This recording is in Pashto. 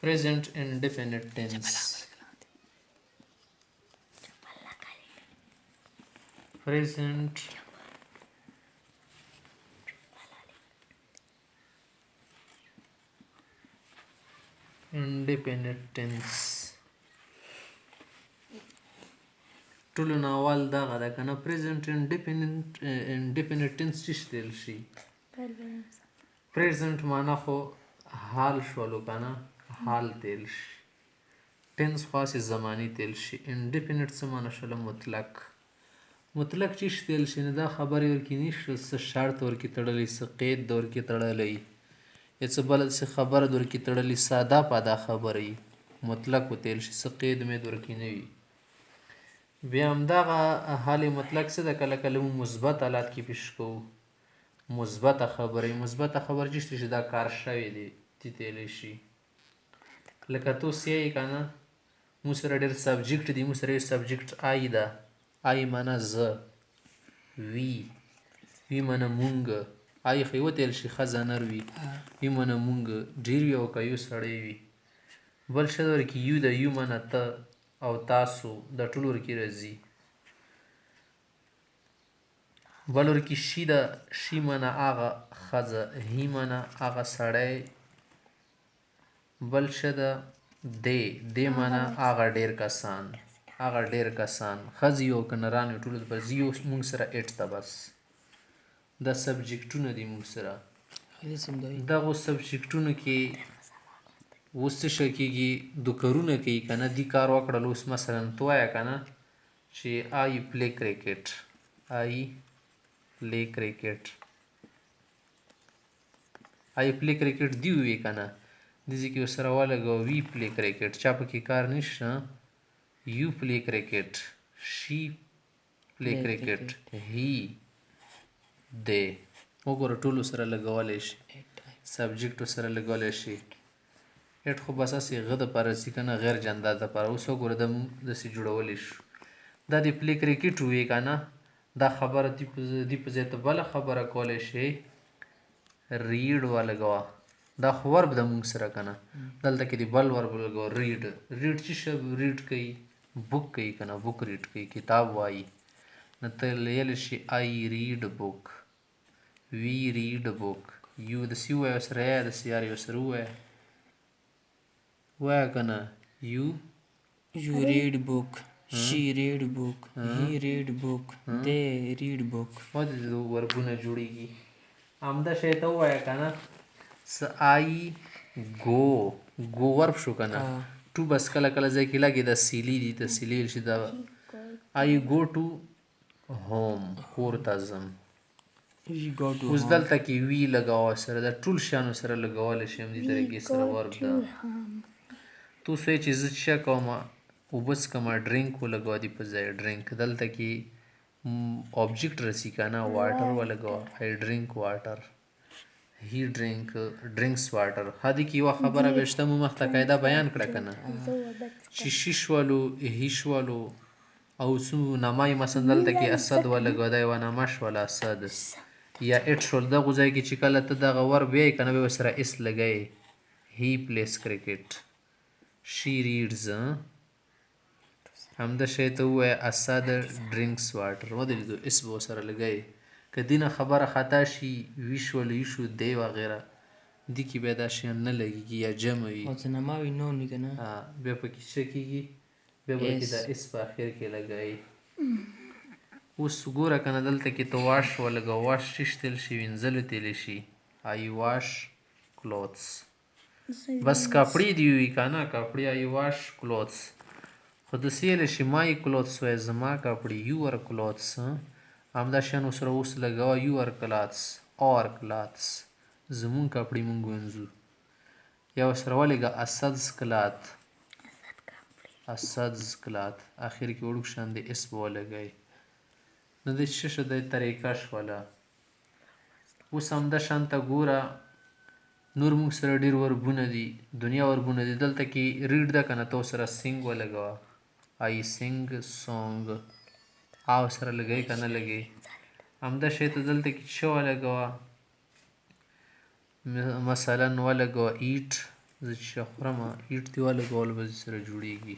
present indefinite tense. Present indefinite tense. ټولو نه اول دغه ده که نه present indefinite tense څه شتل شي. present معنا خو حال شولو که نه حال تیل شي. tense خو هسې زماني تیل شي. indefinite څه معنا شوله مطلق. مطلق چې شتل شي نو دا خبرې ورکې نشته څه شرط ورکې تړلی څه قید د ورکې تړلی یا څه بله څه خبره د ورکې تړلی ساده پاده خبره وي مطلق وتیل شي څه قید مید ورکې نه وي. بیا همدغه حال مطلق څه ده کله کله مو مثبت حالات کې پیش کوو مثبته خبرې مثبته خبره چې شته چې دا کار شوی دی تیلی شي. لکه توس یې که نه مو سره ډېر سبجیکټ دی مو سره یو سبجیکټ آی ده آی معنا زه وی معنا مونږ آی خو وتیل شي ښځه نر وي وي معنا مونږ ډېر وي او که یو سړی وي. بل شی ورکې یو ده یو معنا ته او تاسو دا ټول ورکې راځي. بل ورکې شي ده شي معنا هغه ښځه هی معنا هغه سړی. بل شه ده دی معنا هغه ډېر کسان ښځې او که نران وي ټولو ته زی مونږ سره اټ ته بس دا سبجیکټونه دي مونږ سره. دغو سبجیکټونو کې اوس څه شی کېږي دوکرونه کوي که نه دي کار وکړل اوس مثلا تو وایه که نه چې آی پلی کرکټ دی ووایي که نه دې ځای کې ورسره ولګوه وي پلی کرکټ چا پکې کار نشته یو پلی کرکټ شي پلی کرکټ هی دی وګوره ټولو سره لګولی شي سبجیکټو سره لګولی شي. اټ خو بس هسې غه دپاره ځي که نه غیر جانداد دپاره اوس وګوره دا مونږ داسې جوړولی شو. دا د پلی کرکټ ووایي که نه دا خبره دې په ځای ته بله خبره کولی شي ریډ ولګوه دا خو ورب ده مونږ سره که نه دلته کې د بل ورب ولګوه ریډ چې شه ریډ کوي بک کوي که نه بک ریډ کوي کتاب وایي نو ته ویلی شي آی ریډ بک وی ریډ بک یو داسې ووایه ورسره یا داسې یار ورسره ووایه وایه که نه یو ریډ بک شي ریډ بک هی ریډ بک دی ریډ بک ولې وربونه جوړېږي. همدا شی ته ووایه که نه څه آی گو ورب شو که نه ټو بس کله کله ځای کې لګي دا سیلي دي ته سیلي ویل شي دا آی ګو ټو هوم کور ته ځم. اوس دلته کې وي لګوه سره دا ټول شیانو سره لګولی شي همدې طریقې سره ورب ده. تو اوس وایې چې زه څه کوم اوبه څښم ډرینک ولګوه دې په ځای ډرینک دلته کې آبجیکټ رسي که نه واټر ولګوه آی ډرینک واټر هی ډرینکس واټر. ها دې کې یوه خبره بیا شته مو مخته قاعده بیان کړه که نه چې شي شولو هی شولو او څو نمای مثلا دلته کې اسد ولګوه دا یوه نامه شوله اسد یا اټ شول دغو ځای کې چې کله ته دغه ورب ویایې که نه بیا ورسره اس لګوې هی پلیس کرکټ شي ریډز همدا شی ته ووایه اسد ډرینکس واټر ودرېدو اس به ورسره لګوې. که دې نه خبره خطا شي وي شول یو شو دی وغیره دې کې بیا دا شیان نه لګېږي یا جمع وي بیا پکې څه کېږي بیا به کې دا اس په اخر کې لګوي. اوس ګوره که نه دلته کې ته واش ولګوه واش چې شتل شي وینځلو تیلی شي آی واش کلوتس بس کپړې دې وي که نه کپړې آی واش کلوتس خو داسې ویلی شي مای کلوتس وایه زما کپړې یور کلوتس همدا شیان ورسره اوس لګوه یور کلاتس اور کلاتس زمونږ کپړې مونږ وینځو یا ورسره ولېږه اسدز کلات اخر کې وړوک شان د اس به ولګوئ نو د څه شو د طریقه شوله. اوس همدا شانته ګوره نور مونږ سره ډېر وربونه دي دنیا وربونه دي دلته کې ریډ ده که نه ته ورسره سینګ ولګوه آی سینګ سونګ او سره لګوي که نه لګوي. همدا شی ته دلته کې څه ولګوه مثلا ولګوه ایټ زه چې خورم ایټ دې ولګول به سره جوړېږي.